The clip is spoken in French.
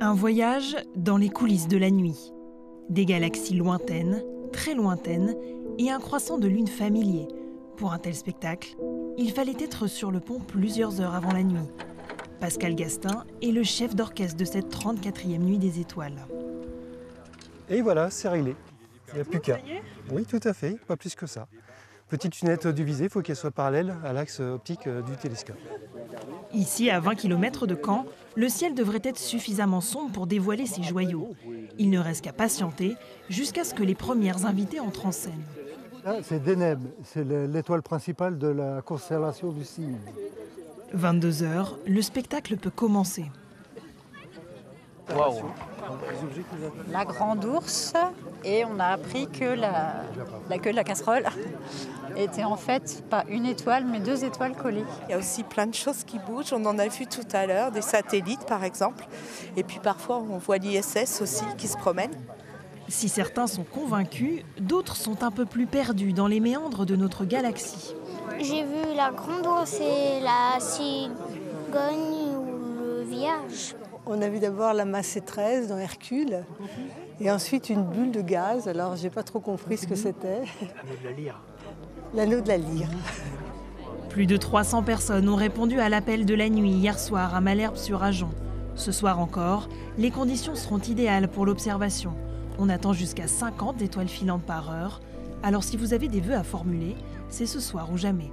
Un voyage dans les coulisses de la nuit. Des galaxies lointaines, très lointaines, et un croissant de lune familier. Pour un tel spectacle, il fallait être sur le pont plusieurs heures avant la nuit. Pascal Gastin est le chef d'orchestre de cette 34e nuit des étoiles. Et voilà, c'est réglé. Il n'y a plus qu'à. Oui, tout à fait, pas plus que ça. Petite lunette du visée, il faut qu'elle soit parallèle à l'axe optique du télescope. Ici, à 20 km de Caen, le ciel devrait être suffisamment sombre pour dévoiler ses joyaux. Il ne reste qu'à patienter jusqu'à ce que les premières invitées entrent en scène. Là, c'est Deneb, c'est l'étoile principale de la constellation du Cygne. 22 h, le spectacle peut commencer. Wow. La grande ours, et on a appris que la queue de la casserole était en fait pas une étoile mais 2 étoiles collées. Il y a aussi plein de choses qui bougent, on en a vu tout à l'heure, des satellites par exemple, et puis parfois on voit l'ISS aussi qui se promène. Si certains sont convaincus, d'autres sont un peu plus perdus dans les méandres de notre galaxie. J'ai vu la grande ours et la cigogne ou le vierge. On a vu d'abord la massée 13 dans Hercule, et ensuite une bulle de gaz. Alors, j'ai pas trop compris ce que c'était. L'anneau de la lyre. L'anneau de la lyre. Plus de 300 personnes ont répondu à l'appel de la nuit hier soir à Malherbe-sur-Agen. Ce soir encore, les conditions seront idéales pour l'observation. On attend jusqu'à 50 étoiles filantes par heure. Alors si vous avez des vœux à formuler, c'est ce soir ou jamais.